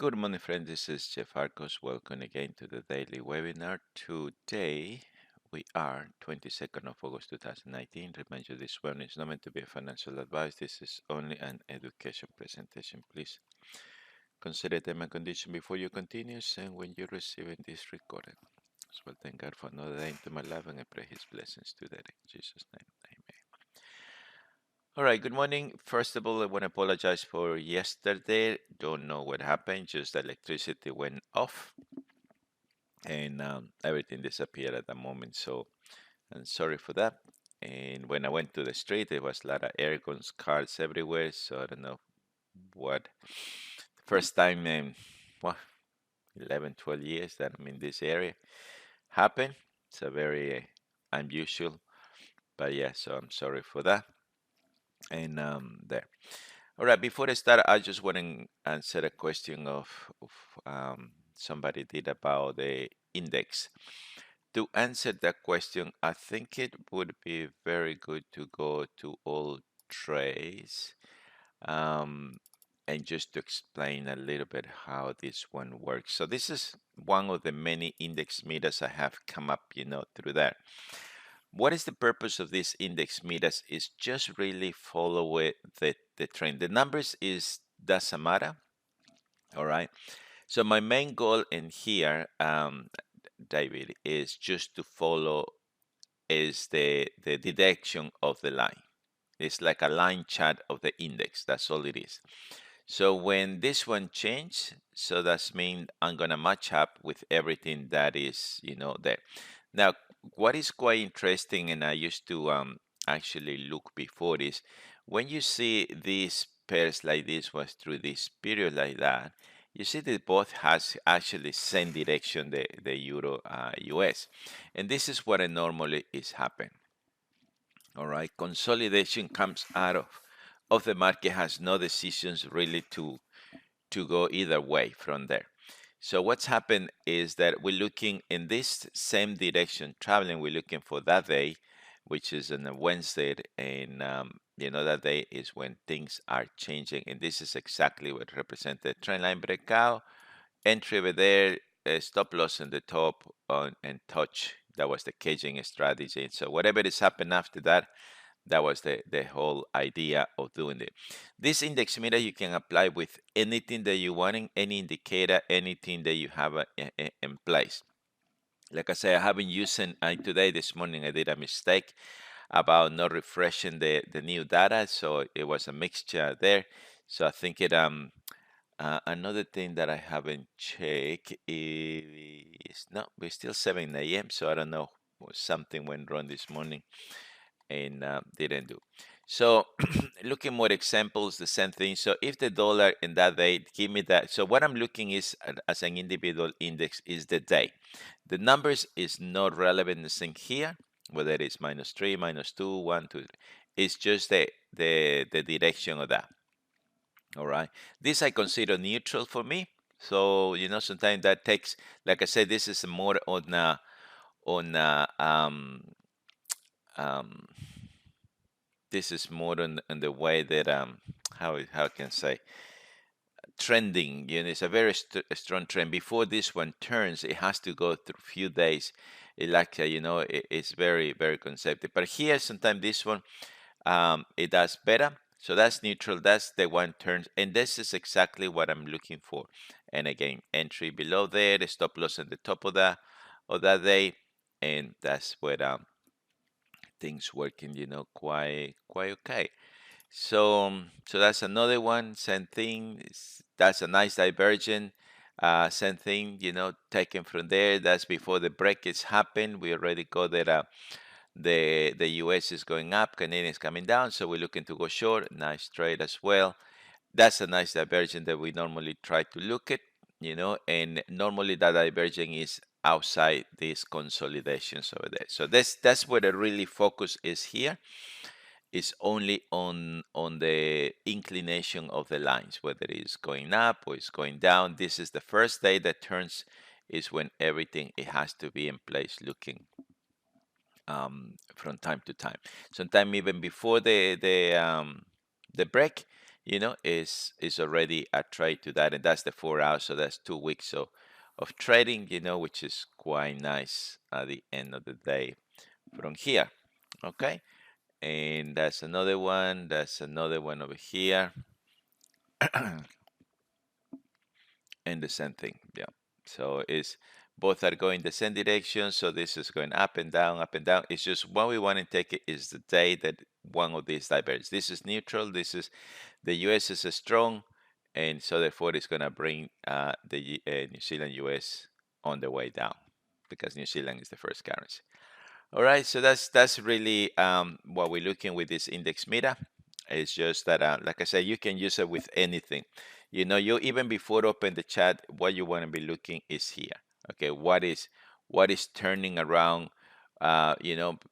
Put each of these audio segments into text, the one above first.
Good morning, friends. This is Jeff Arcos. Welcome again to the daily webinar. Today we are 22nd of August 2019. Remind you, this one is not meant to be a financial advice. This is only an education presentation. Please consider them and condition before you continue and when you're receiving this recording. As well, thank God for another day into my life and I pray His blessings today. In Jesus' name, amen. All right, good morning. First of all, I want to apologize for yesterday. Don't know what happened, just the electricity went off and everything disappeared at the moment. So I'm sorry for that. And when I went to the street, there was a lot of air guns, cars everywhere. So I don't know what. First time in, well, 11, 12 years that I'm in this area happened. It's a very unusual, but yeah, so I'm sorry for that. And there. All right, before I start, I just want to answer a question of somebody did about the index. To answer that question, I think it would be very good to go to all trades um, and just to explain a little bit how this one works. So this is one of the many index meters I have come up, through that. What is the purpose of this index meters is just really follow it, the trend. The numbers is doesn't matter, all right? So my main goal in here, David, is just to follow is the direction of the line. It's like a line chart of the index. That's all it is. So when this one change, so that's mean I'm gonna match up with everything that is, there. Now, what is quite interesting, and I used to actually look before this, when you see these pairs like this was through this period like that, you see that both has actually same direction, the Euro US. And this is what normally is happening. All right, consolidation comes out of the market, has no decisions really to go either way from there. So what's happened is that we're looking in this same direction, traveling. We're looking for that day, which is on a Wednesday, and that day is when things are changing, and this is exactly what represents the trend line breakout, entry over there, stop loss on the top, and touch. That was the caging strategy. So whatever is happened after that, that was the whole idea of doing it. This index meter you can apply with anything that you want, any indicator, anything that you have in place. Like I say, I haven't used it today. This morning I did a mistake about not refreshing the new data, so it was a mixture there. So I think it another thing that I haven't checked is no, we're still 7 a.m. So I don't know, something went wrong this morning and didn't do. So looking more examples, the same thing. So if the dollar in that day, give me that. So what I'm looking is as an individual index is the day. The numbers is not relevant in here, whether it's -3, -2, 1, 2. It's just the direction of that. All right. This I consider neutral for me. So sometimes that takes, like I said, this is more on um, this is more on the way that how can I say trending. It's a very strong trend. Before this one turns, it has to go through a few days. It's very very conceptive. But here, sometimes this one it does better. So that's neutral. That's the one turns, and this is exactly what I'm looking for. And again, entry below there, the stop loss at the top of that day, and that's where things working, quite okay. So that's another one. Same thing. That's a nice divergent. Same thing, taken from there. That's before the break is happened. We already got that the US is going up, Canadian is coming down. So we're looking to go short. Nice trade as well. That's a nice divergent that we normally try to look at, and normally that divergent is outside these consolidations over there. So that's where the really focus is here is only on the inclination of the lines, whether it's going up or it's going down. This is the first day that turns is when everything it has to be in place looking from time to time. Sometime even before the break, is already a trade to that, and that's the 4 hours. So that's 2 weeks of trading, which is quite nice at the end of the day from here. Okay, and that's another one. That's another one over here, and the same thing. Yeah. So it's both are going the same direction. So this is going up and down, up and down. It's just what we want to take it is the day that one of these diverges. This is neutral. This is the US is strong, and so therefore it's going to bring the New Zealand US on the way down because New Zealand is the first currency. All right, so that's really what we're looking with this index meta. It's just that, like I said, you can use it with anything. You even before open the chat, what you want to be looking is here. Okay, what is turning around?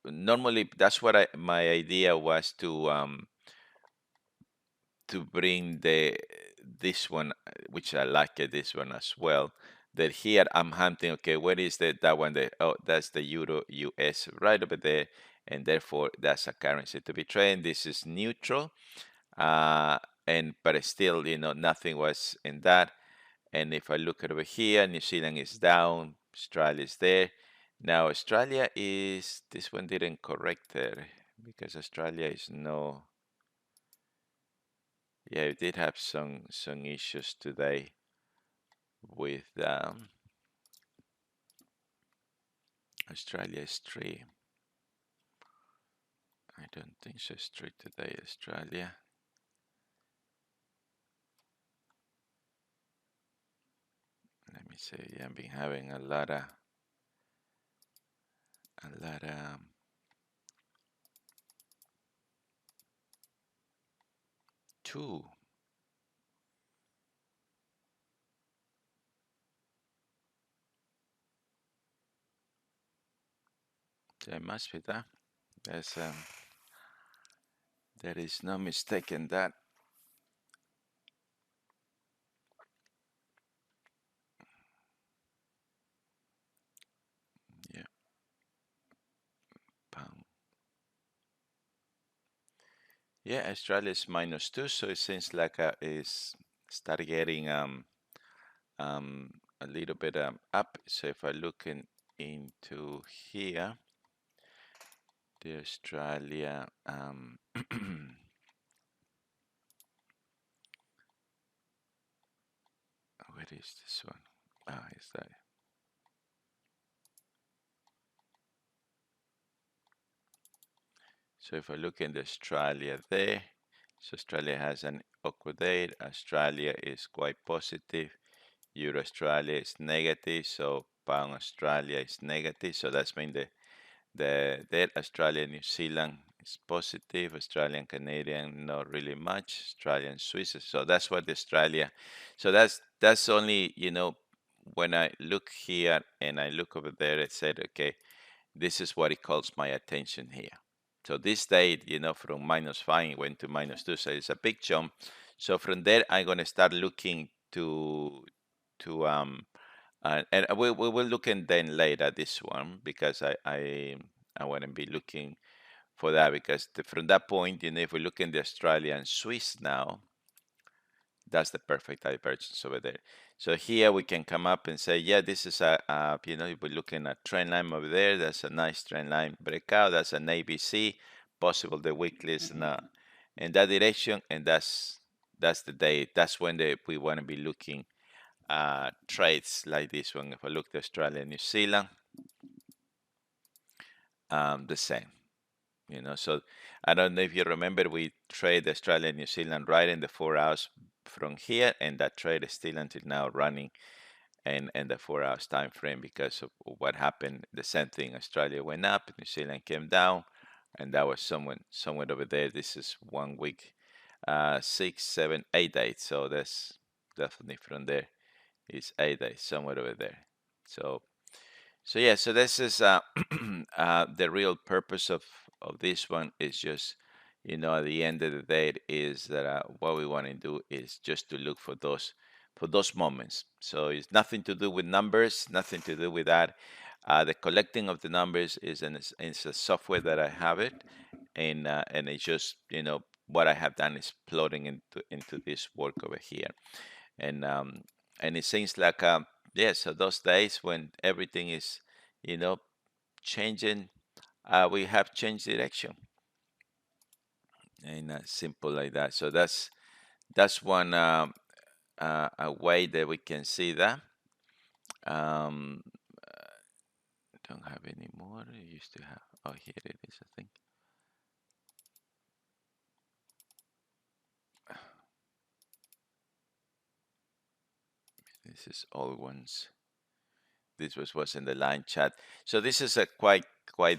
Normally that's what my idea was to bring this one, which I like this one as well. That here I'm hunting. Okay, where is that one? That's the Euro US right over there, and therefore that's a currency to be traded. This is neutral, uh, and but still, nothing was in that. And if I look over here, New Zealand is down, Australia is there. Now Australia is this one didn't correct there because Australia is no. Yeah, we did have some issues today with Australia is 3. I don't think so. It's 3 today, Australia. Let me see. Yeah, I've been having a lot of 2. There must be that. There's there is no mistake in that. Yeah, pound. Yeah, Australia is -2, so it seems like is start getting a little bit up. So if I look into here, the Australia where is this one? Ah, is that? So if I look in the Australia there, so Australia has an awkward day. Australia is quite positive. Euro Australia is negative. So pound Australia is negative. So that's mean the Australia New Zealand is positive. Australian Canadian not really much. Australian Swiss. So that's what Australia. So that's only when I look here and I look over there, it said okay, this is what it calls my attention here. So this day, from -5 went to -2, so it's a big jump. So from there, I'm gonna start looking and we will look and then later at this one because I want to be looking for that because from that point, if we look in the Australian Swiss now, that's the perfect divergence over there. So here we can come up and say, yeah, this is if we're looking at trend line over there, that's a nice trend line breakout. That's an ABC, possible the weekly is in that direction, and that's the day. That's when we want to be looking at trades like this one. If I look at Australia, New Zealand, the same. So I don't know if you remember, we trade Australia, New Zealand right in the 4 hours from here, and that trade is still until now running and the 4 hours time frame because of what happened. The same thing, Australia went up, New Zealand came down, and that was somewhere over there. This is 1 week, 6, 7, 8 days. So that's definitely from there is 8 days, somewhere over there. So yeah, so this is the real purpose of this one is just, at the end of the day, is that what we want to do is just to look for those moments. So it's nothing to do with numbers, nothing to do with that. The collecting of the numbers is a software that I have it, and it's just what I have done is plotting into this work over here, and it seems like yeah. So those days when everything is, you know, changing, we have changed direction, and simple like that. So that's one a way that we can see that. Um, don't have any more. I used to have. Oh, here it is. I think this is old ones. This was in the line chat. So this is a quite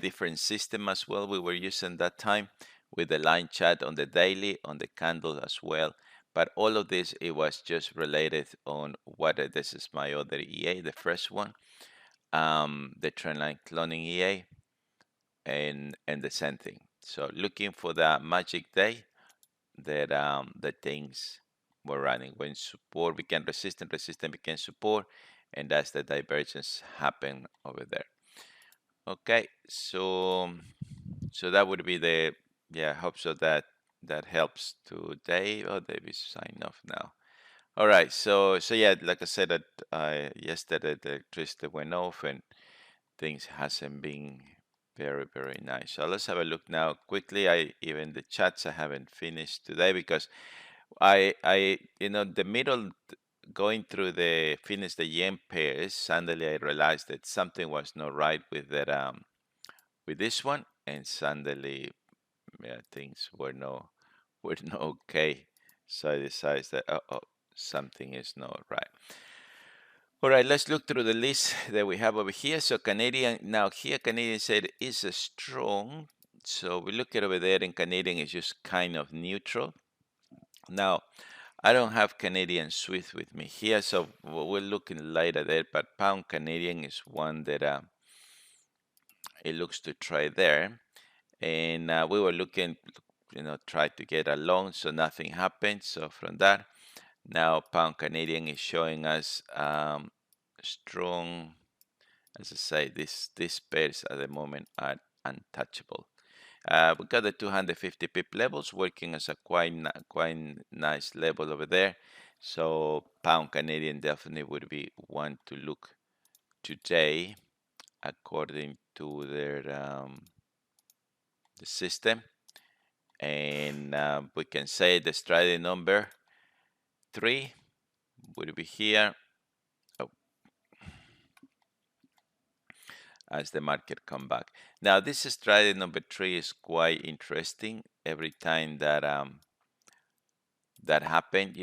different system as well. We were using that time with the line chat on the daily, on the candle as well. But all of this, it was just related on what this is my other EA, the first one, the trendline cloning EA, and the same thing. So looking for the magic day that the things were running when support became resistant, resistant became support, and that's the divergence happen over there. Okay, so that would be the, yeah. I hope so that that helps today. Oh, David sign off now. All right, so yeah, like I said, that yesterday the electricity went off and things hasn't been very nice. So let's have a look now quickly. I even the chats I haven't finished today because I the middle going through the finish the yen pairs. Suddenly I realized that something was not right with that with this one, and suddenly, yeah, things were no were not okay. So I decided that something is not right. All right, let's look through the list that we have over here. So Canadian, now here Canadian said is a strong. So we look at over there, and Canadian is just kind of neutral. Now, I don't have Canadian Swift with me here, so we're looking later there, but pound Canadian is one that it looks to try there. And we were looking, try to get a loan, so nothing happened. So from that, now pound Canadian is showing us strong. As I say, these pairs at the moment are untouchable. We got the 250 pip levels working as a quite nice level over there. So pound Canadian definitely would be one to look today according to their the system. And we can say the strategy number 3 would be here. Oh, as the market come back. Now this strategy number 3 is quite interesting. Every time that that happened,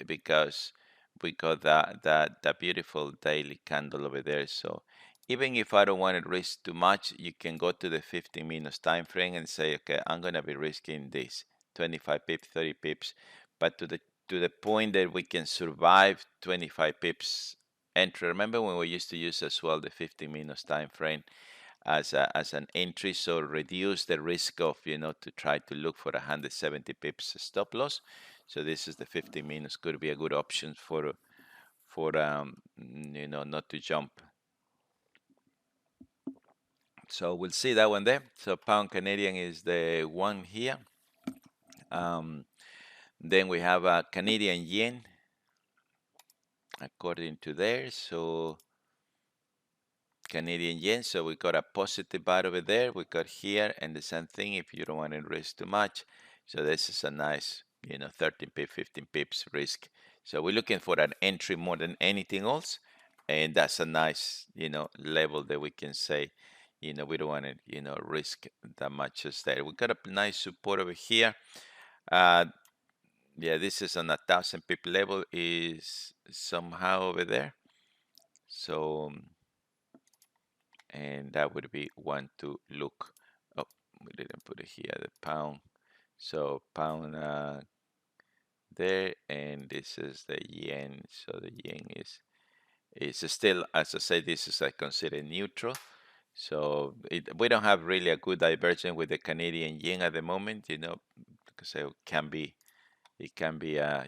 because we got that beautiful daily candle over there. So even if I don't want to risk too much, you can go to the 15 minutes time frame and say, okay, I'm gonna be risking this 25 pips, 30 pips, but to the point that we can survive 25 pips entry. Remember when we used to use as well the 15 minutes time frame as an entry, so reduce the risk of to try to look for 170 pips stop loss. So this is the 50 minutes could be a good option for not to jump. So we'll see that one there. So pound Canadian is the one here. Then we have a Canadian yen according to there. So Canadian yen. So we got a positive bar over there. We got here, and the same thing if you don't want to risk too much. So this is a nice, 13 pips, 15 pips risk. So we're looking for an entry more than anything else, and that's a nice, level that we can say, we don't want to, risk that much as there. We got a nice support over here. Yeah, this is on 1,000 pip level is somehow over there. So and that would be one to look. Oh, we didn't put it here, the pound. So pound there, and this is the yen. So the yen is still, as I say, this is I consider neutral. So we don't have really a good divergence with the Canadian yen at the moment, because it can be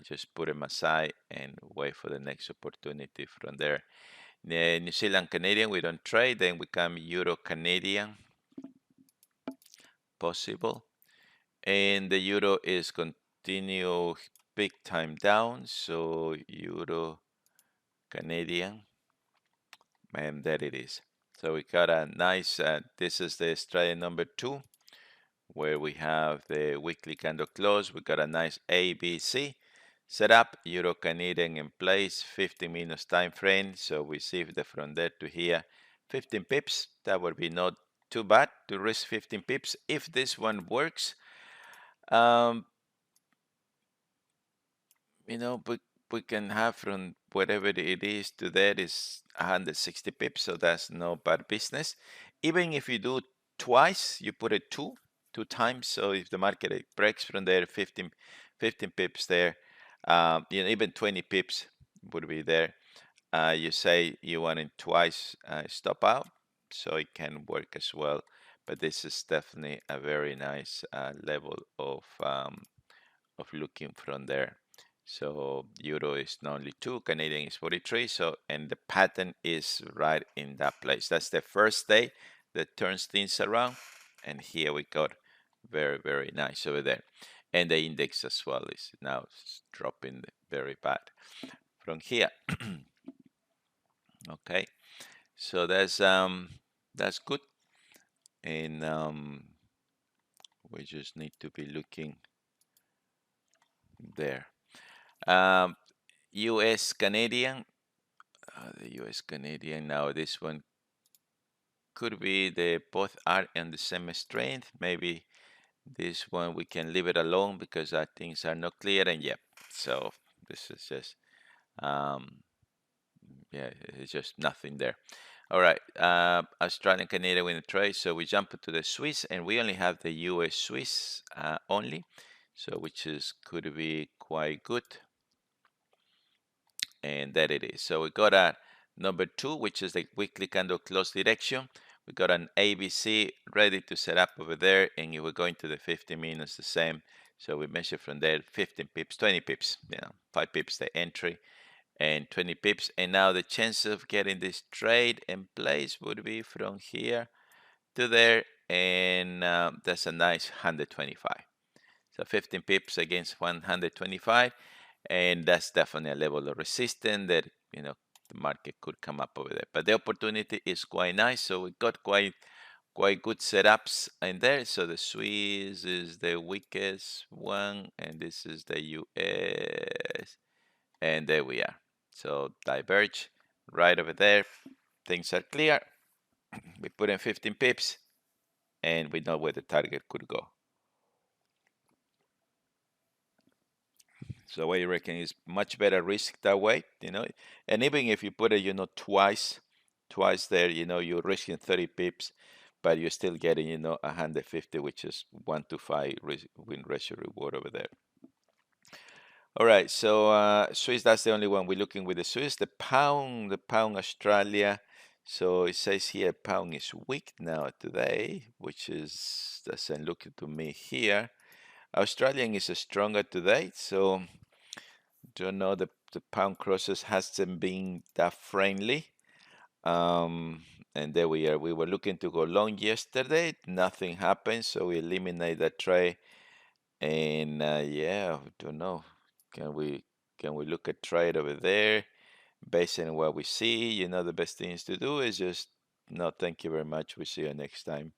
just put them aside and wait for the next opportunity from there. The New Zealand Canadian, we don't trade. Then we come Euro Canadian, possible. And the euro is continue big time down. So euro Canadian, and there it is. So we got a nice, this is the Australian number 2, where we have the weekly candle close. We got a nice ABC set up, Euro Canadian in place, 15 minutes time frame. So we see the from there to here, 15 pips. That would be not too bad to risk 15 pips if this one works. Um, we can have from whatever it is to there is 160 pips, so that's no bad business. Even if you do twice, you put it two times. So if the market breaks from there, 15 pips there, even 20 pips would be there. You say you want it twice, stop out, so it can work as well. But this is definitely a very nice level of looking from there. So euro is only 2, Canadian is 43. So, and the pattern is right in that place. That's the first day that turns things around. And here we got very, very nice over there. And the index as well is now dropping very bad from here. Okay, so that's good. And we just need to be looking there. US Canadian, the US Canadian now, this one could be the both are in the same strength. Maybe this one we can leave it alone because things are not clear. And yeah, so this is just yeah, it's just nothing there. All right, Australian Canadian in the trade. So we jump to the Swiss, and we only have the US Swiss only, so which is could be quite good. And there it is. So we got a number 2, which is the weekly candle close direction. We got an ABC ready to set up over there, and we're going to the 15 minutes the same. So we measure from there 15 pips, 20 pips, 5 pips the entry, and 20 pips. And now the chance of getting this trade in place would be from here to there, and that's a nice 125. So 15 pips against 125, and that's definitely a level of resistance that the market could come up over there. But the opportunity is quite nice, so we got quite good setups in there. So the Swiss is the weakest one, and this is the US, and there we are. So diverge right over there. Things are clear. We put in 15 pips, and we know where the target could go. So what you reckon is much better risk that way, and even if you put it, twice there, you're risking 30 pips, but you're still getting, 150, which is 1 to 5 win ratio reward over there. All right, so Swiss, that's the only one we're looking with the Swiss. The pound Australia. So it says here pound is weak now today, which is doesn't look to me here. Australian is stronger today, so don't know, the pound crosses hasn't been that friendly. And there we are. We were looking to go long yesterday. Nothing happened, so we eliminate that trade. And yeah, don't know. Can we look at trade over there based on what we see? The best things to do is just no, thank you very much. We see you next time.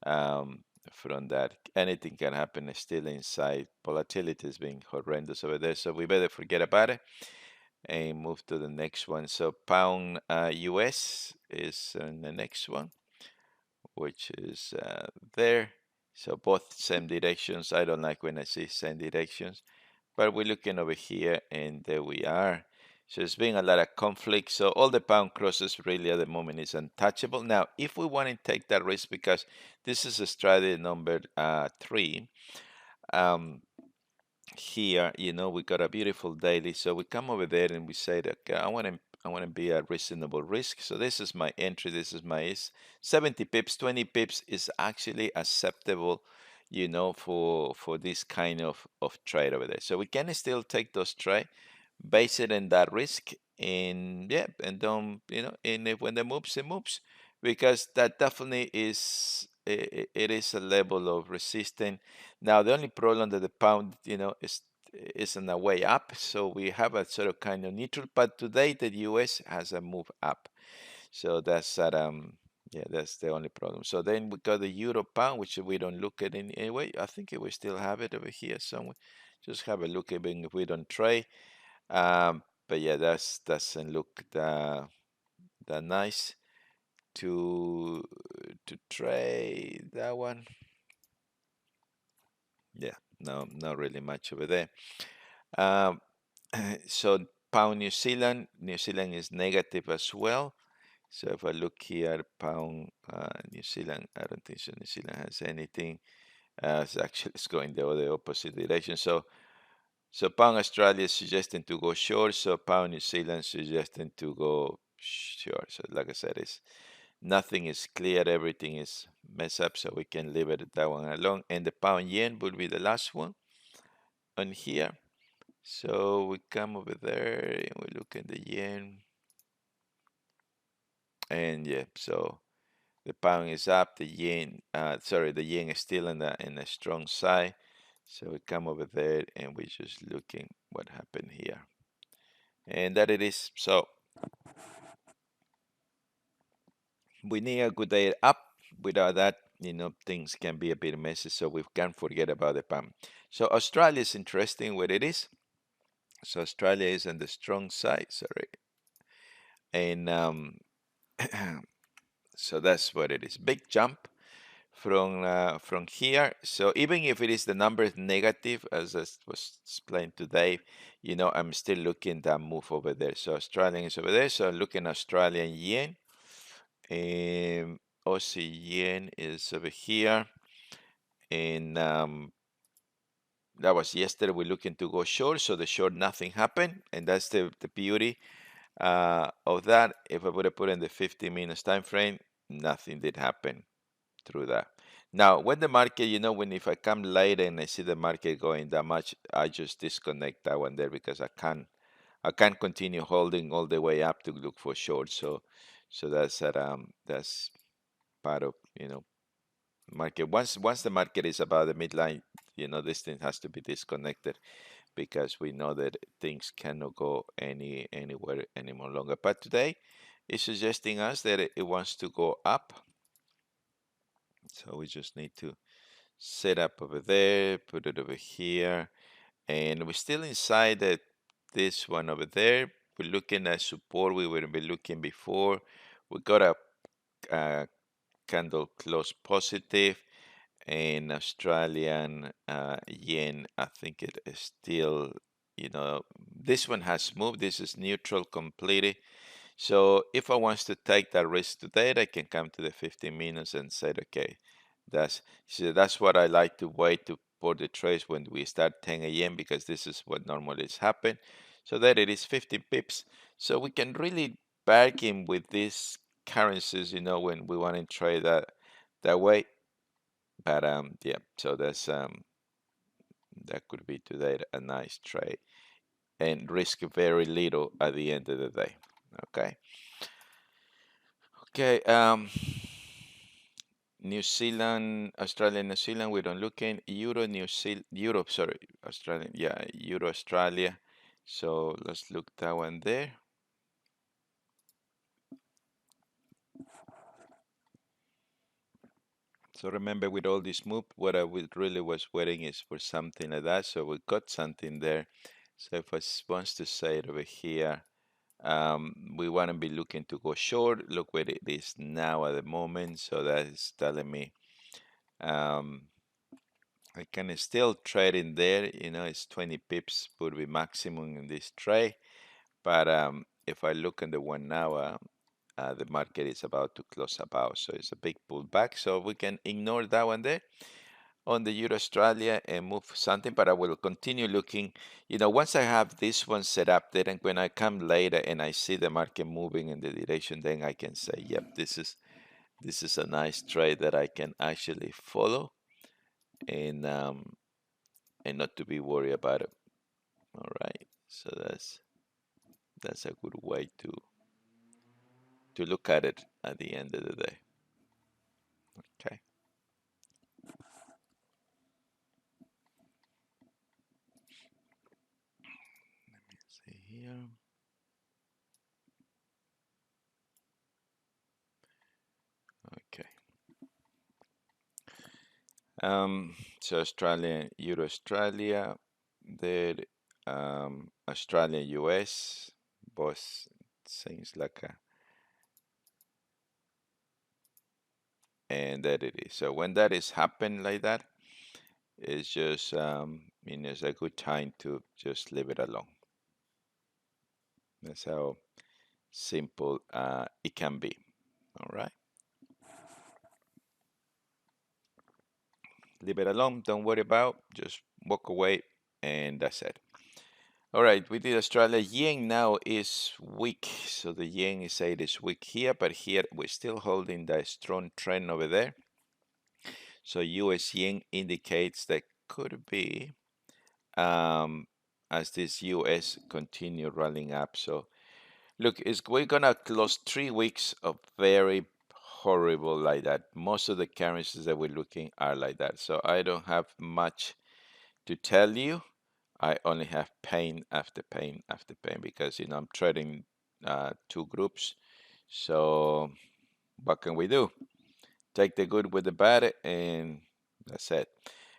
Um, from that, anything can happen still inside. Volatility is being horrendous over there, so we better forget about it and move to the next one. So pound US is the next one, which is there. So both same directions. I don't like when I see same directions, but we're looking over here, and there we are. So there's been a lot of conflict. So all the pound crosses really at the moment is untouchable. Now, if we want to take that risk, because this is a strategy number 3, um, here, we got a beautiful daily. So we come over there and we say that, okay, I want to be a reasonable risk. So this is my entry. This is my 70 pips. 20 pips is actually acceptable, for this kind of trade over there. So we can still take those trade, base it in that risk, and yeah, and don't, and if when it moves, because that definitely is it is a level of resistance. Now the only problem that the pound, is on the way up, so we have a sort of kind of neutral. But today the U.S. has a move up, so that's that. Yeah, that's the only problem. So then we got the euro pound, which we don't look at in anyway. I think we still have it over here somewhere. Just have a look, even if we don't trade. But yeah, that's doesn't look that nice to trade that one. Yeah, no, not really much over there. Um, so pound New Zealand is negative as well. So if I look here, pound New Zealand, I don't think so. New Zealand has anything. It's going the other opposite direction. So pound Australia is suggesting to go short. So pound New Zealand suggesting to go short. So like I said, it's nothing is clear. Everything is messed up. So we can leave it that one alone. And the pound yen will be the last one on here. So we come over there and we look at the yen. And yeah, so the pound is up, the yen, the yen is still in the strong side. So we come over there and we're just looking what happened here. And that it is. So we need a good day up. Without that, things can be a bit messy. So we can't forget about the pound. So Australia is interesting where it is. So Australia is on the strong side, sorry. And so that's what it is. Big jump from here. So even if it is the number is negative, as I was explained today, I'm still looking that move over there. So Australian is over there. So I'm looking Australian yen. Aussie yen is over here. And that was yesterday. We're looking to go short. So the short, nothing happened. And that's the beauty of that. If I would have put in the 50 minutes time frame, nothing did happen through that. Now, when the market, when if I come later and I see the market going that much, I just disconnect that one there because I can't continue holding all the way up to look for short. So that's part of market. Once the market is about the midline, this thing has to be disconnected because we know that things cannot go anywhere any more longer. But today, it's suggesting us that it wants to go up. So we just need to set up over there, put it over here, and we're still inside this one over there. We're looking at support we were looking before. We got a candle close positive, and Australian yen. I think it is still, this one has moved. This is neutral completely. So if I want to take that risk today, I can come to the 15 minutes and say, okay, that's what I like to wait to for the trades when we start 10 a.m. because this is what normally is happen. So that it is 50 pips. So we can really bargain with these currencies, when we want to trade that way. But yeah, so that could be today a nice trade and risk very little at the end of the day. Okay. Okay, New Zealand, Australia, New Zealand, we don't look in Euro, New Zealand, Europe, sorry, Australia, yeah, Euro, Australia. So let's look that one there. So remember with all this move, what I really was waiting is for something like that. So we got something there. So if I wants to say it over here, we want to be looking to go short. Look where it is now at the moment. So that is telling me um, I can still trade in there. It's 20 pips would be maximum in this trade. But if I look at the 1 hour, the market is about to close about. So it's a big pullback. So we can ignore that one there on the Euro Australia and move something. But I will continue looking. Once I have this one set up, then when I come later and I see the market moving in the direction, then I can say, yep, this is a nice trade that I can actually follow. And not to be worried about it. All right, so that's a good way to look at it at the end of the day. Okay. here. Okay. So Australia, Euro Australia, there, Australia, US, both things like a, and there it is. So when that is happen like that, it's just, it's a good time to just leave it alone. That's how simple it can be. All right. Leave it alone. Don't worry about. Just walk away, and that's it. All right, we did Australia. Yen now is weak, so the yen is said is weak here, but here we're still holding the strong trend over there. So US yen indicates that could be as this US continue rolling up. So look, we're gonna close 3 weeks of very horrible like that. Most of the currencies that we're looking are like that. So I don't have much to tell you. I only have pain after pain after pain because I'm trading two groups. So what can we do? Take the good with the bad, and that's it.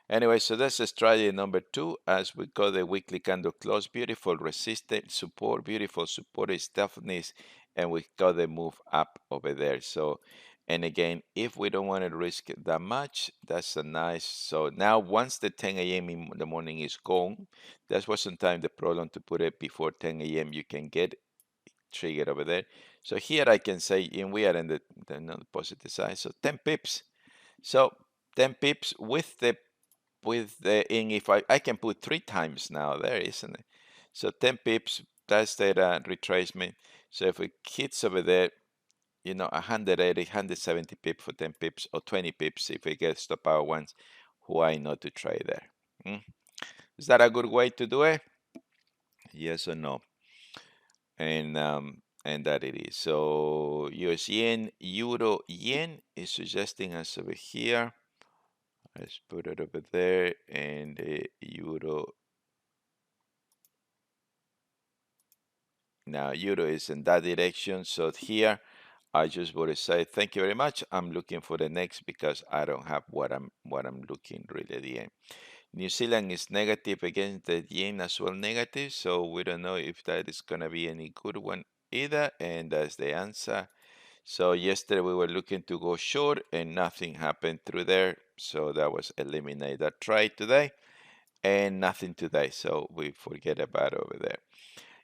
Anyway, so that's strategy number two. As we got the weekly candle close, beautiful resistance support, beautiful support is toughness, and we got the move up over there. So, and again, if we don't want to risk it that much, that's a nice. So now, once the 10 a.m. in the morning is gone, that was sometimes the problem to put it before 10 a.m. You can get triggered over there. So here I can say, and we are in the positive side. So 10 pips. So 10 pips and if I can put 3 times now there, isn't it? So 10 pips, that's the retracement. So if it hits over there, 180, 170 pips for 10 pips, or 20 pips if it gets stop out once, why not to try there? Mm? Is that a good way to do it? Yes or no? And that it is. So US yen, euro yen is suggesting us over here. Let's put it over there, and the euro. Now euro is in that direction. So here, I just want to say thank you very much. I'm looking for the next because I don't have what I'm looking really at the end. New Zealand is negative against the yen as well, negative. So we don't know if that is gonna be any good one either. And that's the answer. So yesterday we were looking to go short and nothing happened through there. So that was eliminated. That try today and nothing today. So we forget about over there.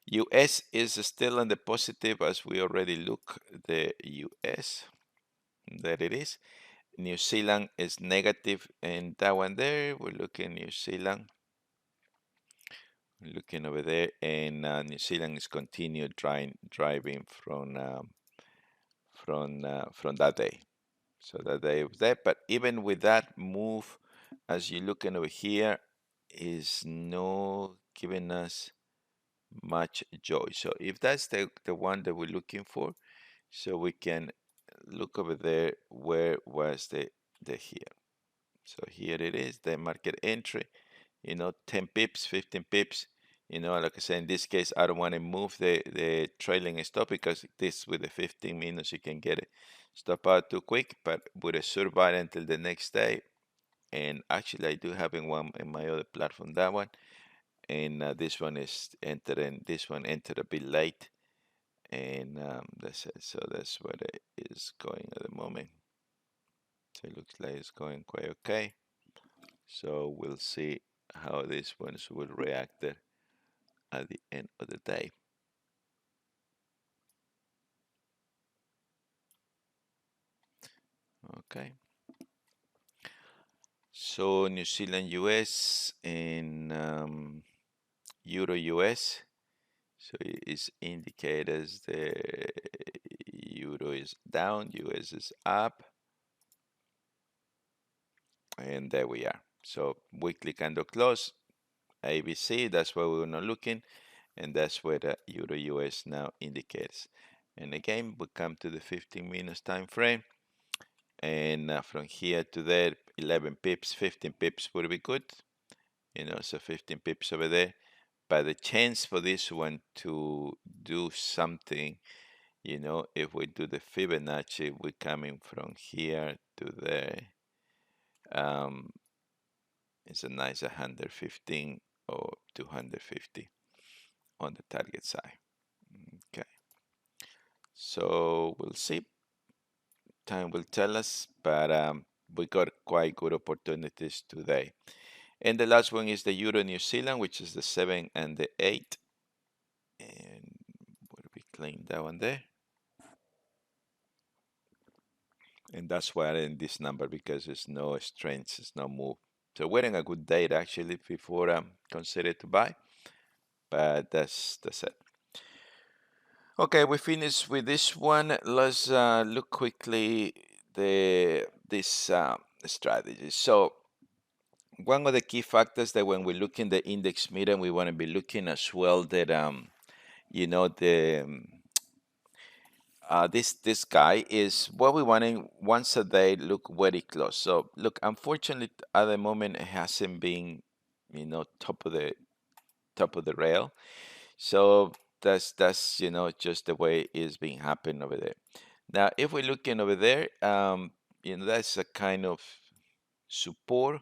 US is still in the positive as we already look the US. There it is. New Zealand is negative and that one there. We're looking New Zealand. Looking over there, and New Zealand is continued driving from that day. So that day was there. But even with that move, as you're looking over here, is no giving us much joy. So if that's the one that we're looking for, so we can look over there where was the here. So here it is, the market entry, 10 pips, 15 pips. Like I said, in this case, I don't want to move the trailing stop because this with the 15 minutes, you can get it stop out too quick, but with a survive until the next day. And actually, I do having one in my other platform, that one. And this one is entering, this one entered a bit late. And that's it. So that's what it is going at the moment. So it looks like it's going quite okay. So we'll see how these ones will react there at the end of the day. Okay. So New Zealand US and Euro US. So it is indicated as the Euro is down, US is up. And there we are. So weekly candle close, ABC, that's where we're not looking. And that's where the Euro US now indicates. And again, we come to the 15 minutes time frame. And from here to there, 11 pips, 15 pips would be good. So 15 pips over there. but the chance for this one to do something, if we do the Fibonacci, we're coming from here to there. It's a nice 115 or 250 on the target side. Okay, so we'll see. Time will tell us, but we got quite good opportunities today. And the last one is the Euro New Zealand, which is the 7 and the 8. And where we claim that one there. And that's why I in this number, because there's no strength, there's no move. So we're in a good date actually before consider to buy, but that's it. Okay, we finished with this one. Let's look quickly this strategy. So one of the key factors that when we look in the index meter, we want to be looking as well that the this guy is what we want once a day look very close. So look, unfortunately at the moment it hasn't been top of the rail. So that's just the way it's been happening over there. Now if we're looking over there, that's a kind of support,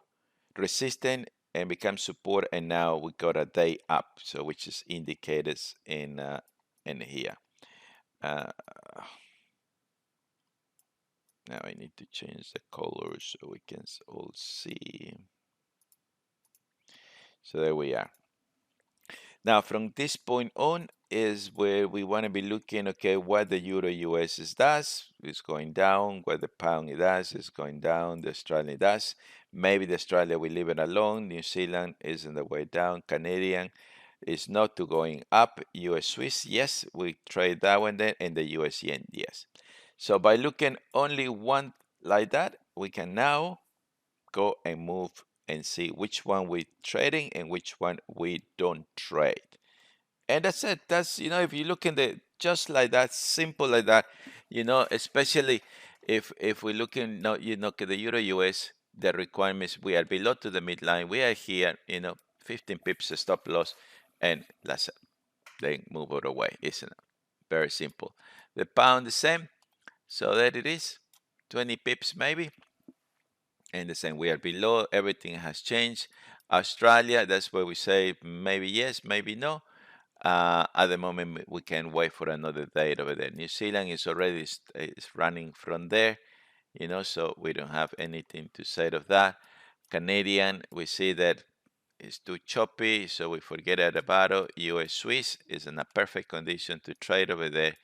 resistant, and become support, and now we got a day up, so which is indicators in here. uh, Now I need to change the color so we can all see. So there we are. Now from this point on is where we want to be looking, okay, what the Euro US does is going down, what the pound does is going down, the Australian does. Maybe the Australia we leave it alone, New Zealand is on the way down, Canadian is not to going up, US Swiss, yes, we trade that one then, and the US yen, yes. So by looking only one like that, we can now go and move and see which one we trading and which one we don't trade. And that's it. That's, if you look in the just like that, simple like that, especially if we look in, at the Euro US, the requirements, we are below to the midline. We are here, 15 pips stop loss, and that's it. Then move it away, isn't it? Very simple. The pound the same. So there it is, 20 pips maybe. And the same, we are below, everything has changed. Australia, that's where we say maybe yes, maybe no. At the moment, we can wait for another date over there. New Zealand is already is running from there, so we don't have anything to say of that. Canadian, we see that it's too choppy, so we forget about it. US Swiss is in a perfect condition to trade over there.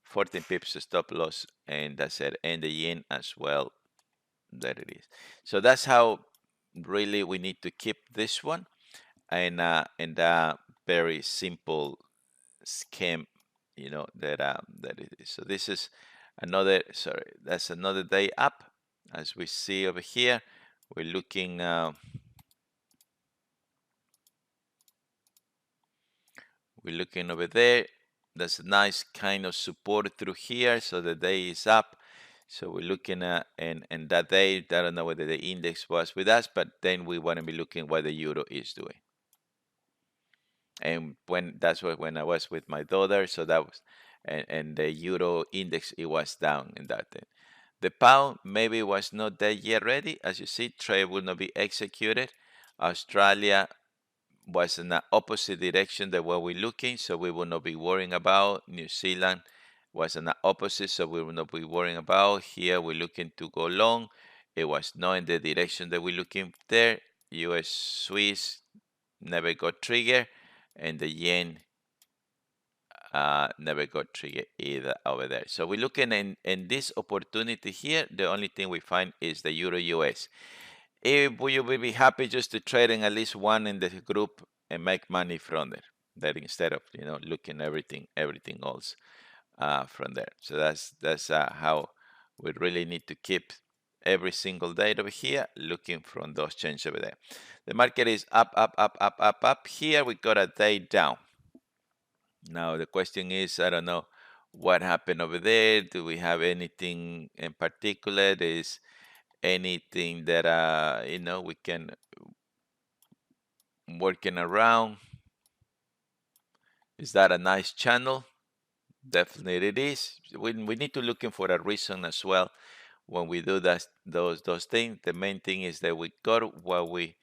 14 pips stop loss, and that's it. And the yen as well. There it is. So that's how really we need to keep this one, and very simple scheme, that it is. So this is another. Sorry, that's another day up, as we see over here. We're looking. We're looking over there. There's a nice kind of support through here, so the day is up. So we're looking at, and that day, I don't know whether the index was with us, but then we want to be looking what the euro is doing. And that's when I was with my daughter, so that was, and the euro index, it was down in that day. The pound maybe was not there yet ready. As you see, trade will not be executed. Australia was in the opposite direction than what we're looking, so we will not be worrying about. New Zealand was in the opposite, so we will not be worrying about. Here we're looking to go long. It was not in the direction that we're looking there. US Swiss never got triggered, and the yen never got triggered either over there. So we're looking in this opportunity here. The only thing we find is the Euro US. If we will be happy just to trade in at least one in the group and make money from there, that instead of looking everything else from there. So that's how we really need to keep every single day over here, looking from those changes over there. The market is up, up, up, up, up, up. Here we got a day down. Now the question is, I don't know what happened over there. Do we have anything in particular? Is anything that we can working around? Is that a nice channel? Definitely it is. We need to looking for a reason as well when we do that those things. The main thing is that we got what we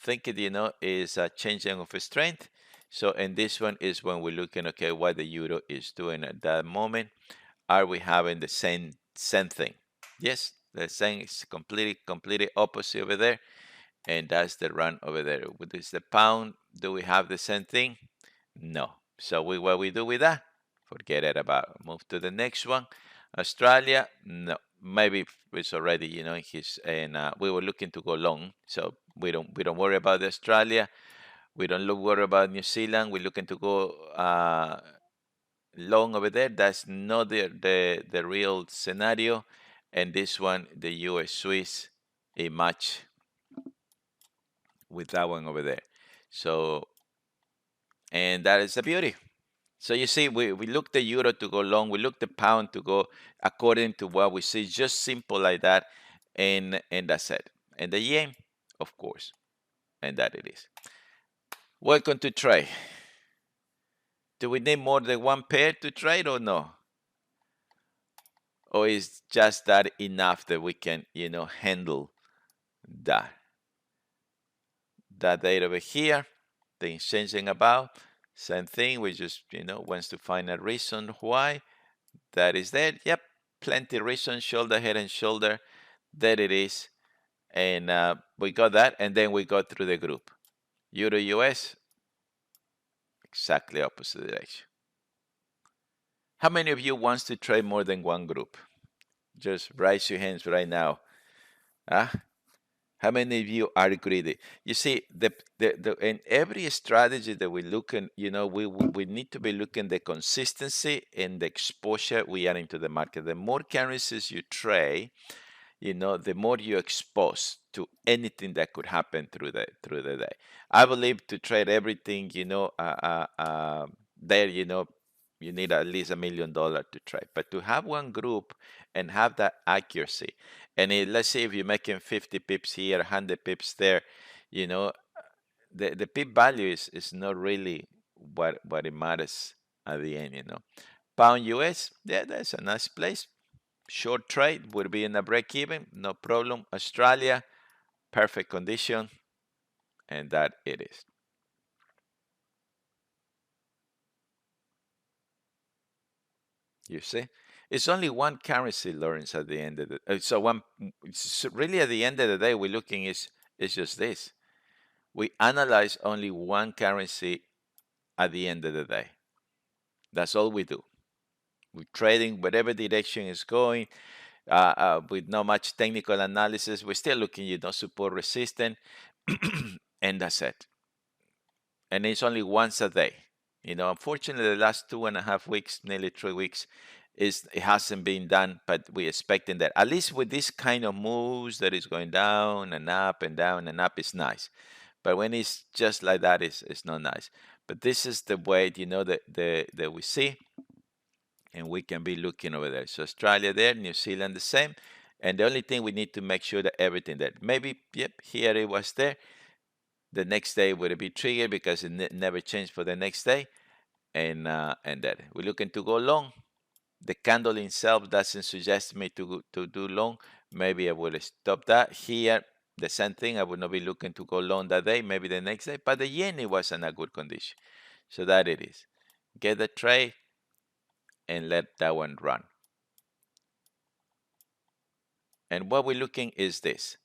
think it, is a changing of strength. So, and this one is when we're looking, okay, what the euro is doing at that moment. Are we having the same thing? Yes, the same is completely opposite over there, and that's the run over there. With this the pound, do we have the same thing? No. So what we do with that? Forget it about. Move to the next one. Australia, no. Maybe it's already, in his, and we were looking to go long, so we don't worry about Australia. We don't worry about New Zealand. We're looking to go long over there. That's not the real scenario. And this one, the US Swiss, a match with that one over there. So, and that is the beauty. So you see, we look the euro to go long, we look the pound to go according to what we see, just simple like that, and that's it. And the yen, of course, and that it is. Welcome to trade. Do we need more than one pair to trade or no? Or is just that enough that we can, handle that? That date over here, things changing about, same thing. We just, wants to find a reason why that is there. Yep, plenty reason, shoulder, head and shoulder. There it is. And we got that. And then we go through the group. Euro US, exactly opposite direction. How many of you wants to trade more than one group? Just raise your hands right now. Huh? How many of you are greedy? You see, in every strategy that we look in, we need to be looking the consistency and the exposure we are into the market. The more currencies you trade, the more you're exposed to anything that could happen through the day. I believe to trade everything, there, you need at least $1 million to trade. But to have one group and have that accuracy, and let's say if you're making 50 pips here, 100 pips there, you know, the pip value is not really what it matters at the end. Pound US, yeah, that's a nice place. Short trade would be in a break even, no problem. Australia, perfect condition, and that it is. You see, it's only one currency, Lawrence. At the end of the so one, really at the end of the day, we're looking is just this. We analyze only one currency at the end of the day. That's all we do. We're trading whatever direction is going, with not much technical analysis. We're still looking, support resistance, and that's it. And it's only once a day. Unfortunately, the last 2.5 weeks, nearly 3 weeks, it hasn't been done, but we're expecting that at least with this kind of moves that is going down and up and down and up is nice. But when it's just like that, it's not nice. But this is the way that we see, and we can be looking over there. So Australia there, New Zealand the same, and the only thing we need to make sure that everything there. Maybe yep, here it was there. The next day would be triggered because it never changed for the next day, and that we're looking to go long. The candle itself doesn't suggest me to do long. Maybe I will stop that here. The same thing. I would not be looking to go long that day. Maybe the next day. But the yen it was in a good condition, so that it is. Get the trade and let that one run. And what we're looking is this.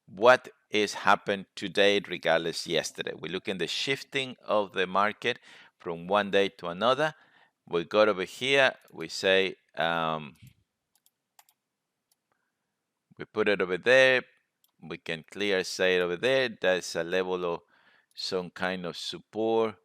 What is happened today regardless yesterday? We're looking the shifting of the market from one day to another. We got over here, we say, we put it over there, we can clear say over there, that's a level of some kind of support,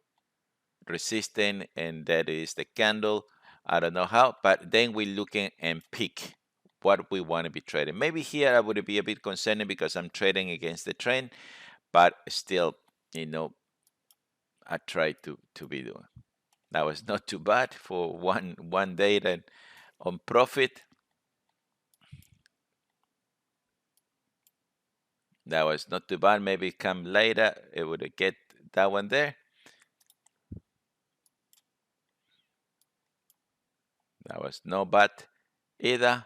resistance, and that is the candle. I don't know how, but then we're looking and pick what we want to be trading. Maybe here I would be a bit concerning because I'm trading against the trend, but still, I try to be doing. That was not too bad for one day that on profit. That was not too bad. Maybe come later, it would get that one there. That was no bad either.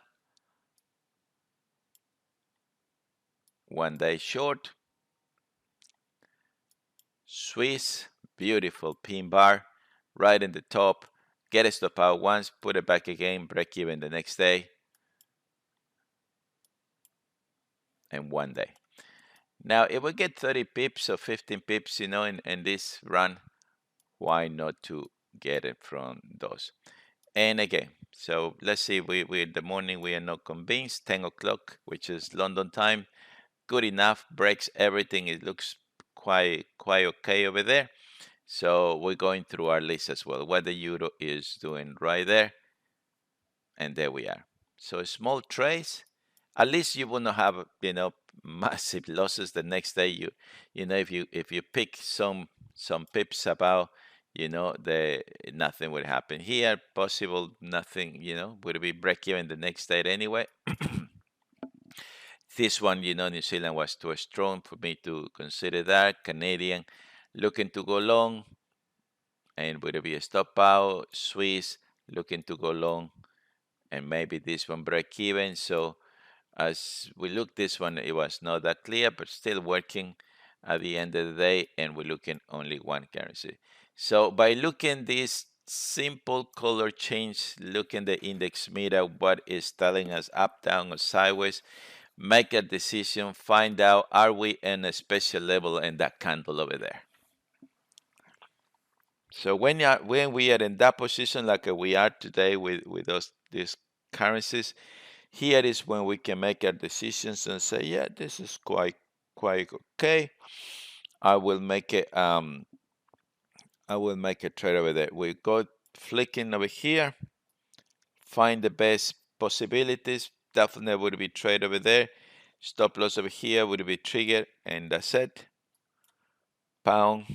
1 day short. Swiss, beautiful pin bar right in the top. Get a stop out once, put it back again, break even the next day, and 1 day. Now, if we get 30 pips or 15 pips, in this run, why not to get it from those? And again, so let's see, we in the morning, we are not convinced. 10 o'clock, which is London time, good enough, breaks everything. It looks quite okay over there. So we're going through our list as well, what the euro is doing right there. And there we are. So small trades, at least you will not have, massive losses the next day. If you pick some pips about, the nothing would happen here. Possible nothing, would be break even the next day anyway. This one, New Zealand was too strong for me to consider that. Canadian looking to go long, and would be a stop out. Swiss looking to go long, and maybe this one break even. So as we look this one, it was not that clear, but still working at the end of the day, and we're looking only one currency. So by looking this simple color change, looking the index meter, what is telling us up, down, or sideways, make a decision, find out, are we in a special level in that candle over there? So when we are in that position like we are today with these currencies, here is when we can make our decisions and say, yeah, this is quite okay. I will make it. I will make a trade over there. We go flicking over here, find the best possibilities. Definitely would be trade over there. Stop loss over here would be triggered, and that's it. Pound.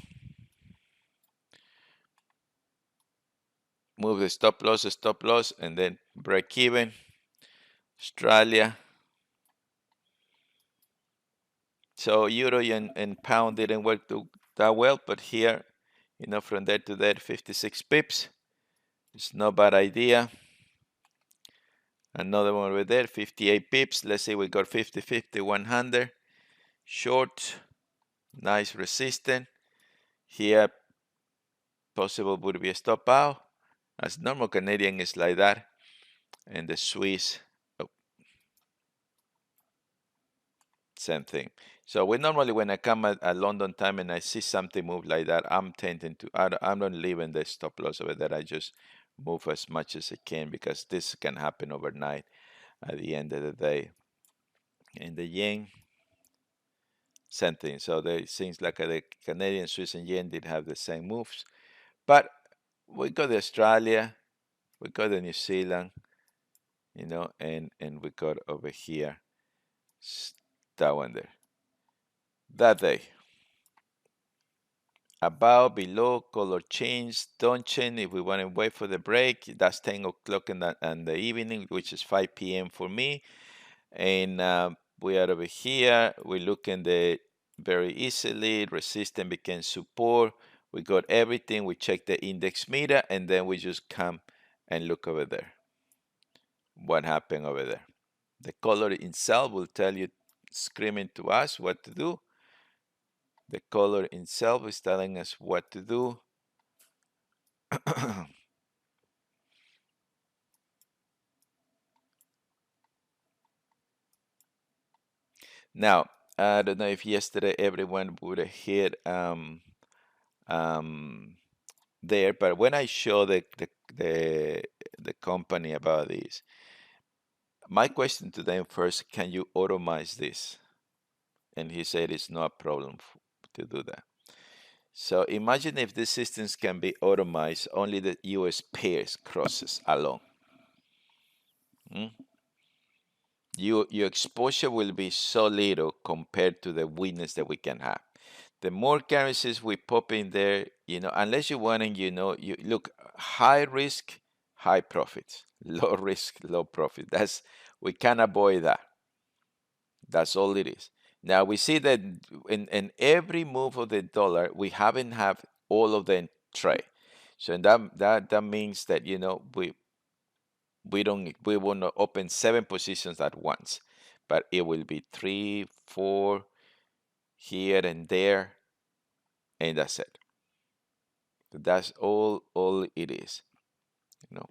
Move the stop loss, and then break even. Australia. So euro and pound didn't work that well, but here, from there to there, 56 pips. It's not a bad idea. Another one over there, 58 pips. Let's say we got 50, 50, 100. Short, nice resistance. Here, possible would be a stop out. As normal Canadian is like that. And the Swiss, same thing. So we normally, when I come at London time and I see something move like that, I'm tending to, I'm not leaving the stop loss over there. I just move as much as I can because this can happen overnight at the end of the day. And the yen, same thing. So it seems like the Canadian, Swiss, and yen did have the same moves. But we got the Australia, we got the New Zealand, and we got over here that one there. That day. About, below, color change, don't change. If we want to wait for the break, that's 10 o'clock in the evening, which is 5 p.m. for me. And we are over here. We look in the very easily. Resistance became support. We got everything. We check the index meter, and then we just come and look over there. What happened over there? The color itself will tell you, screaming to us what to do. The color itself is telling us what to do. Now, I don't know if yesterday everyone would have hit there, but when I show the company about this, my question to them first, can you automate this? And he said it's no problem to do that. So imagine if these systems can be automated, only the US pairs crosses alone. Your exposure will be so little compared to the weakness that we can have. The more currencies we pop in there, unless you want to, you look, high risk, high profits, low risk, low profit. We can avoid that. That's all it is. Now we see that in every move of the dollar, we haven't have all of them trade. So that means that we we will not open 7 positions at once, but it will be 3, 4 here and there, and that's it. That's all it is. You know,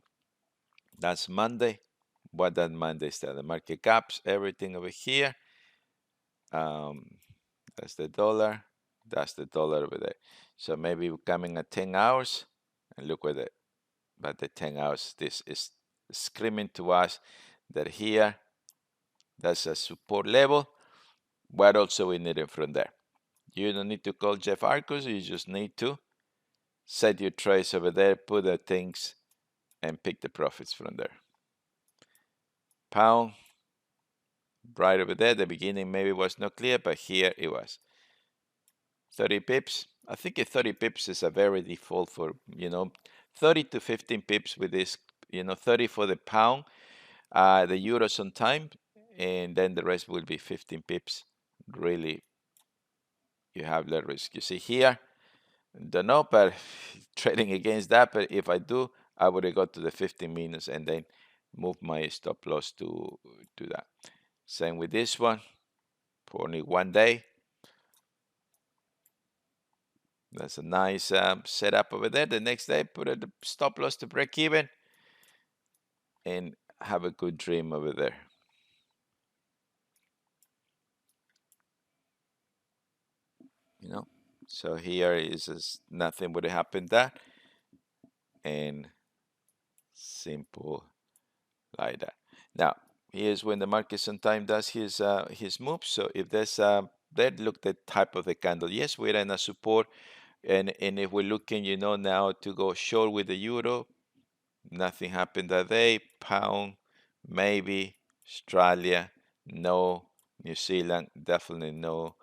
that's Monday. What that Monday is the market caps, everything over here. Um, that's the dollar. That's the dollar over there. So maybe we're coming at 10 hours, and look at it. But the 10 hours, this is screaming to us that here, that's a support level. What also we need it from there. You don't need to call Jeff Arcus. You just need to set your trades over there, put the things, and pick the profits from there. Pound, right over there. The beginning maybe was not clear, but here it was. 30 pips. I think 30 pips is a very default for, 30 to 15 pips with this, 30 for the pound, the euros on time, and then the rest will be 15 pips. Really, you have the risk. You see here, don't know, but trading against that. But if I do, I would go to the 15 minutes and then move my stop loss to that. Same with this one for only 1 day. That's a nice setup over there. The next day, put a stop loss to break even and have a good dream over there. So here is nothing would happen that, and simple like that. Now, here's when the market sometimes does his moves. So if there's there, look the type of the candle. Yes, we're in a support, and if we're looking, now to go short with the euro, nothing happened that day. Pound, maybe. Australia, no. New Zealand, definitely no.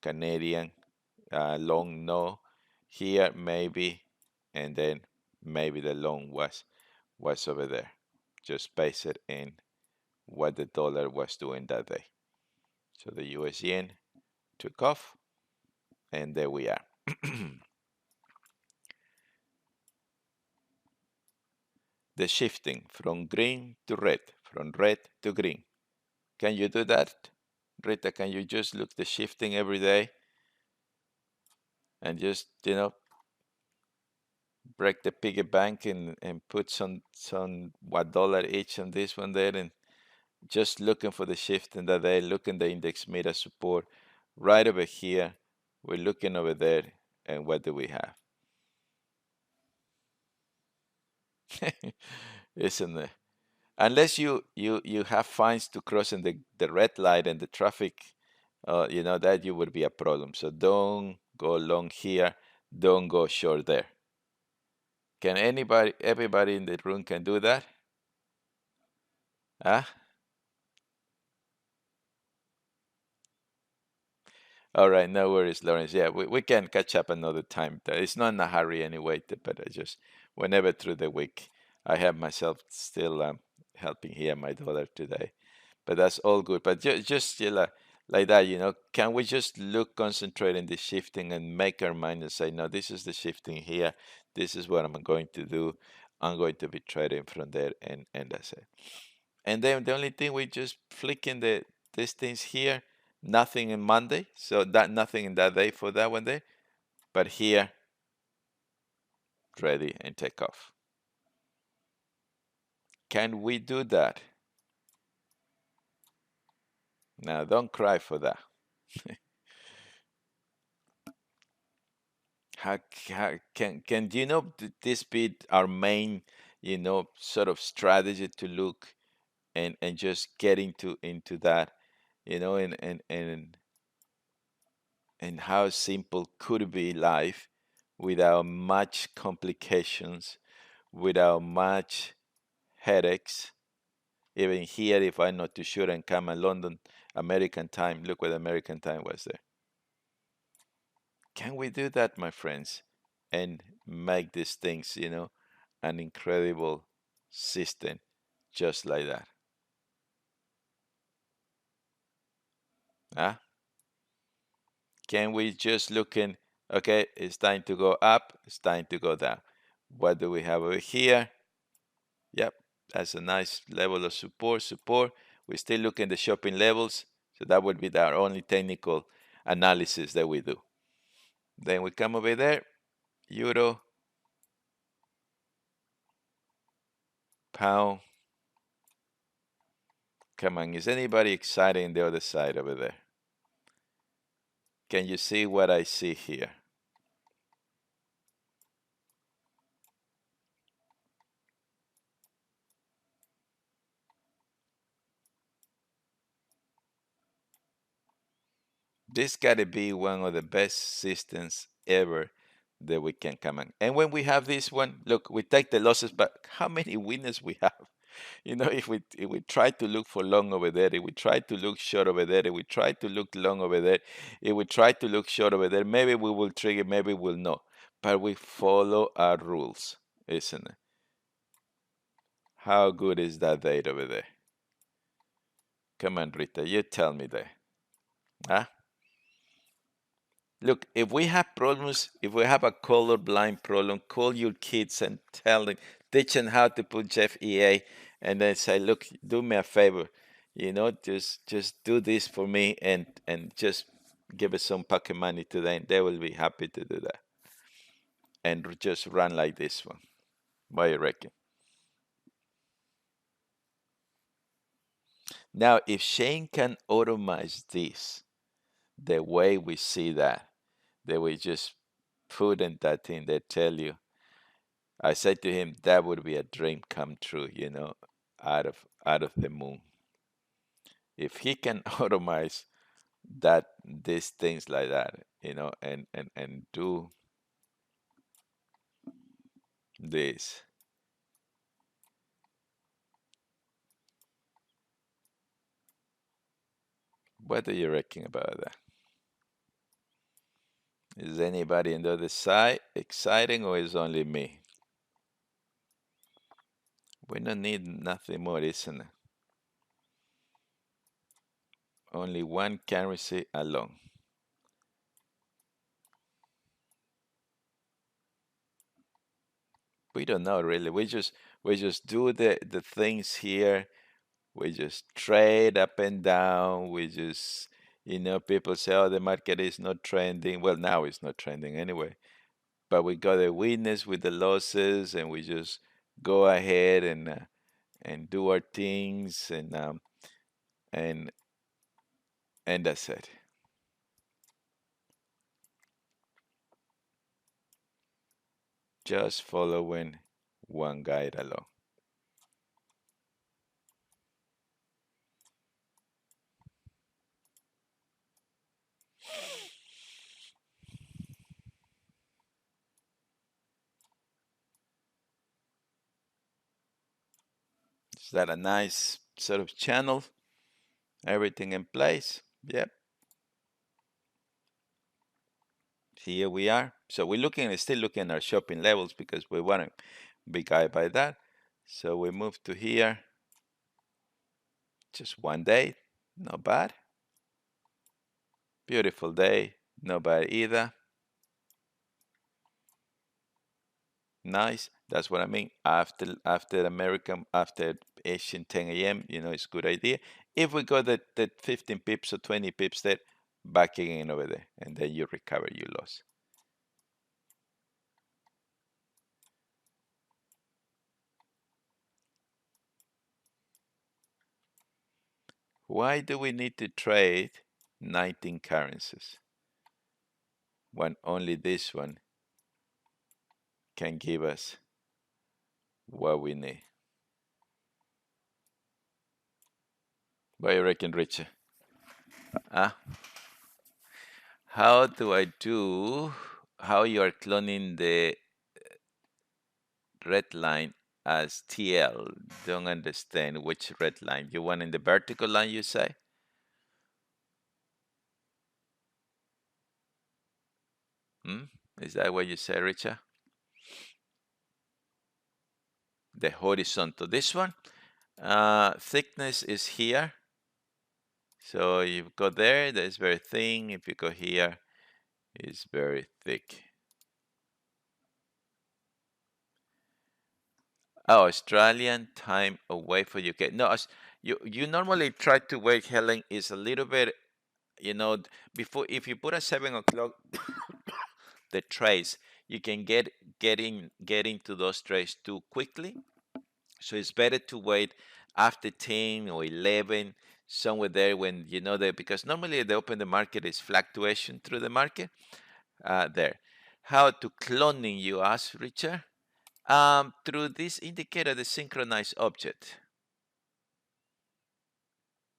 Canadian, long, no. Here, maybe. And then maybe the long was over there. Just base it in what the dollar was doing that day. So the US yen took off, and there we are. The shifting from green to red, from red to green. Can you do that, Rita? Can you just look the shifting every day and just, break the piggy bank and put some what dollar each on this one there, and just looking for the shift in that day, looking the index meta support right over here. We're looking over there, and what do we have? Isn't it? Unless you have fines to crossing the red light and the traffic, that you would be a problem. So don't go long here, don't go short there. Can everybody in the room can do that? Huh? All right, no worries, Lawrence. Yeah, we can catch up another time. It's not in a hurry anyway, but I just, whenever through the week, I have myself still helping here my daughter today. But that's all good. But just like that, can we just look, concentrate in the shifting and make our mind and say, no, this is the shifting here. This is what I'm going to do. I'm going to be trading from there, and that's it. And then the only thing we just flicking these things here, nothing in Monday, so that nothing in that day for that one day, but here, ready and take off. Can we do that? Now, don't cry for that. how can this be our main, sort of strategy to look and just get into that, and how simple could be life without much complications, without much headaches. Even here, if I'm not too sure and come at London American time, look what American time was there. Can we do that, my friends, and make these things, an incredible system just like that? Huh? Can we just look in, okay, it's time to go up, it's time to go down. What do we have over here? Yep, That's a nice level of support. We still look in the shopping levels, so that would be our only technical analysis that we do. Then we come over there, euro, pound. Come on, is anybody excited in the other side over there? Can you see what I see here? This got to be one of the best systems ever that we can come on. And when we have this one, look, we take the losses, but how many winners we have? You know, if we try to look for long over there, if we try to look short over there, if we try to look long over there, if we try to look short over there, maybe we will trigger, maybe we'll not. But we follow our rules, isn't it? How good is that date over there? Come on, Rita, you tell me there. Huh? Look, if we have problems, if we have a colorblind problem, call your kids and tell them, teach them how to put Jeff EA, and then say, look, do me a favor, just do this for me, and just give us some pocket money to them. They will be happy to do that, and just run like this one. What do you reckon? Now, if Shane can automate this the way we see that, we just put in that thing, they tell you. I said to him that would be a dream come true, out of the moon. If he can automate these things like that, and do this. What do you reckon about that? Is anybody on the other side exciting, or is only me? We don't need nothing more, isn't it? Only one currency alone. We don't know really. We just do the things here. We just trade up and down. People say, oh, the market is not trending. Well, now it's not trending anyway. But we got a witness with the losses, and we just go ahead and do our things, and and that's it. Just following one guide along. Is that a nice sort of channel? Everything in place? Yep. Here we are. So still looking at our shopping levels because we want to be guided by that. So we move to here. Just one day, not bad. Beautiful day, not bad either. Nice. That's what I mean. After Asian 10 a.m., it's a good idea. If we got the 15 pips or 20 pips there, backing in over there, and then you recover your loss. Why do we need to trade 19 currencies when only this one can give us what we need? What do you reckon, Richard? Ah, how do I do? How you are cloning the red line as TL? Don't understand which red line. You want in the vertical line, you say? Hmm? Is that what you say, Richard? The horizontal. This one, thickness is here. So you go there, that's very thin. If you go here, it's very thick. Oh, Australian time away for UK. No, you normally try to wait, Helen, is a little bit, you know, before if you put a 7 o'clock the trades, you can get into those trades too quickly. So it's better to wait after 10 or 11, somewhere there when you know that because normally the open the market is fluctuation through the market there. How to cloning you ask, Richard? Through this indicator, the synchronized object,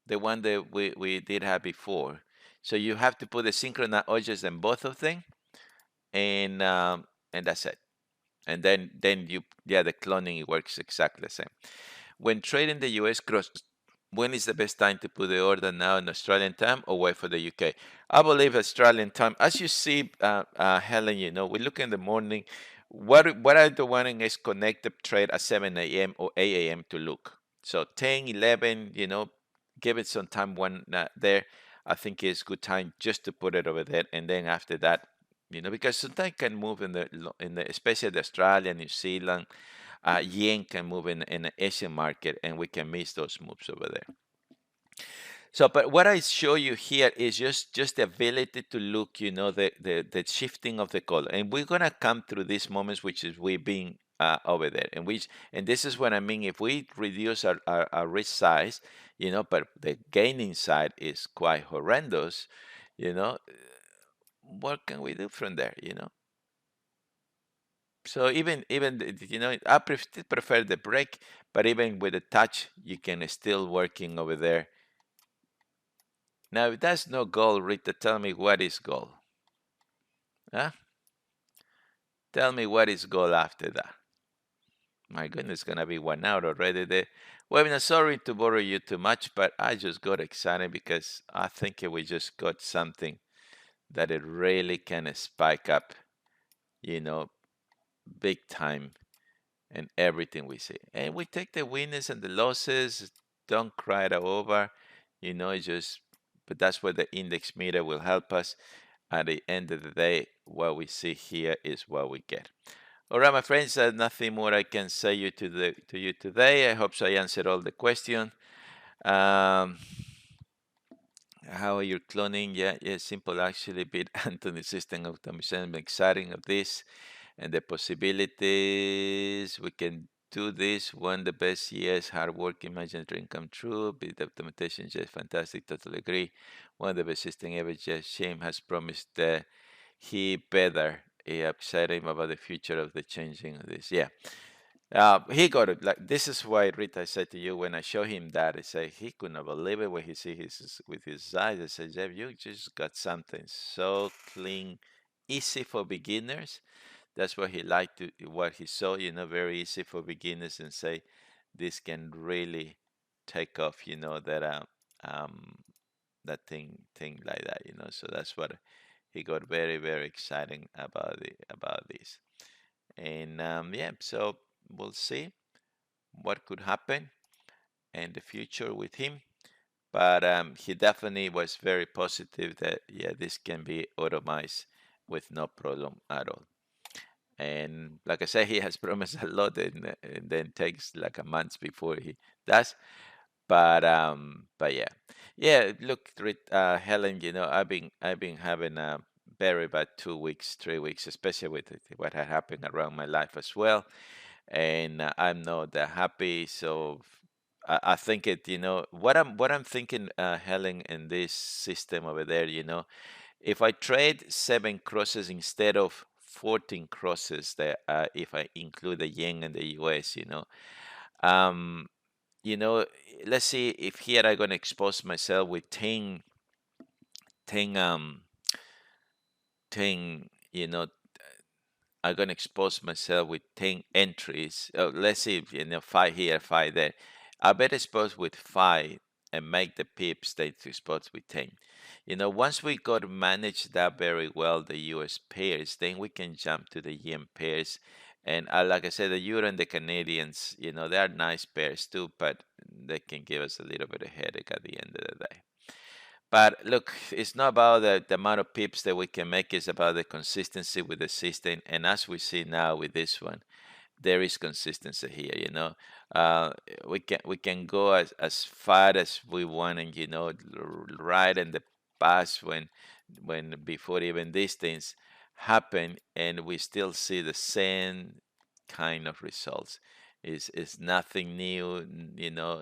the one that we did have before. So you have to put the synchronized objects in both of them, and that's it. And then you yeah the cloning works exactly the same. When trading the US cross, when is the best time to put the order now in Australian time or wait for the UK? I believe Australian time. As you see, Helen, we look in the morning. What I do wanting is connect the trade at 7 a.m. or 8 a.m. to look. So 10, 11, give it some time one there. I think is good time just to put it over there, and then after that, because sometimes can move in the especially the Australia, New Zealand, yen can move in the Asian market, and we can miss those moves over there. So, but what I show you here is just the ability to look, the shifting of the color, and we're gonna come through these moments, which is we being over there, and this is what I mean. If we reduce our risk size, but the gaining side is quite horrendous, you know, what can we do from there, So I prefer the break, but even with the touch, you can still working over there. Now, if that's no goal, Rita, tell me what is goal? Huh? Tell me what is goal after that. My goodness, it's gonna be 1 hour already. Well, sorry to bother you too much, but I just got excited because I think we just got something that it really can spike up, you know, big time and everything we see. And we take the winners and the losses, don't cry it over, but that's where the index meter will help us. At the end of the day, what we see here is what we get. All right, my friends, nothing more I can say to you today. I hope so I answered all the questions. Um, how are you cloning? Yeah, simple actually. Bit Anthony system automation. I'm exciting of this and the possibilities. We can do this. One the best years, hard work, imagine dream come true. Bit optimization, just fantastic. Totally agree. One of the best system ever. Just shame has promised that he better. Excited about the future of the changing of this. Yeah. He got it. Like this is why Rita said to you when I show him that I say he couldn't believe it when he see his with his eyes. I said, Jeff, you just got something so clean, easy for beginners. That's what he liked to what he saw. Very easy for beginners and say this can really take off. Um that thing like that. So that's what he got very very exciting about this. And yeah, so we'll see what could happen in the future with him. But he definitely was very positive that yeah, this can be automized with no problem at all. And like I said, he has promised a lot, and then takes like a month before he does. But yeah, yeah. Look, Helen, I've been having a very bad 2 weeks, 3 weeks, especially with what had happened around my life as well, and I'm not that happy. So I think what I'm thinking, Helen, in this system over there. If I trade 7 crosses instead of 14 crosses, that if I include the yen and the US, um, you know, let's see if here I'm gonna expose myself with 10, 10, I'm gonna expose myself with 10 entries. Let's see if five here, five there. I better expose with five and make the pips stay to expose with 10. Once we got to manage that very well, the US pairs, then we can jump to the yen pairs. And like I said, the euro and the Canadians, they are nice pairs too, but they can give us a little bit of headache at the end of the day. But look, it's not about the amount of pips that we can make, it's about the consistency with the system. And as we see now with this one, there is consistency here. Uh, we can go as far as we want, and right in the past, when before even these things happen, and we still see the same kind of results. Is nothing new,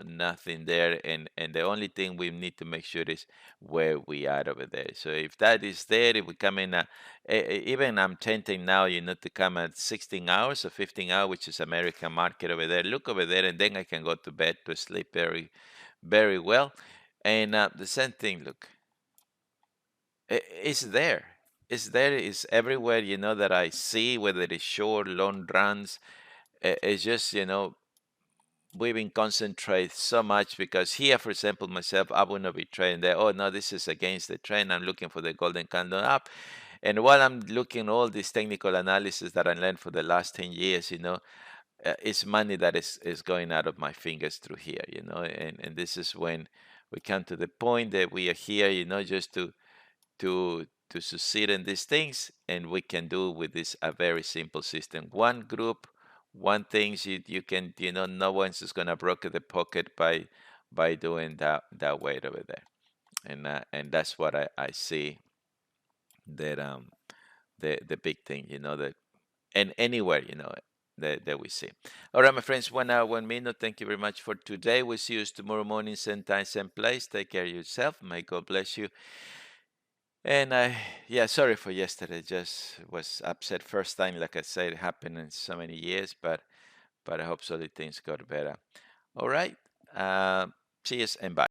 nothing there, and the only thing we need to make sure is where we are over there. So if that is there, if we come in even I'm tempting now, to come at 16 hours or 15 hours, which is American market over there. Look over there, and then I can go to bed to sleep very, very well. And the same thing, look, it's there. It's there. It's everywhere, that I see, whether it's short, long runs. It's just, we've been concentrate so much because here, for example, myself, I would not be trading there. Oh no, this is against the trend. I'm looking for the golden candle up. And while I'm looking all this technical analysis that I learned for the last 10 years, it's money that is going out of my fingers through here, and this is when we come to the point that we are here, just to succeed in these things, and we can do with this a very simple system. One group, one things you can, no one's is gonna broke the pocket by doing that way over there. And that's what I see that the big thing, that and anywhere, that we see. All right, my friends, 1 hour, 1 minute. Thank you very much for today. We'll see you tomorrow morning, same time, same place. Take care of yourself. May God bless you. And yeah, sorry for yesterday. Just was upset. First time, like I said, it happened in so many years, but I hope so that things got better. All right. Uh, Cheers and bye.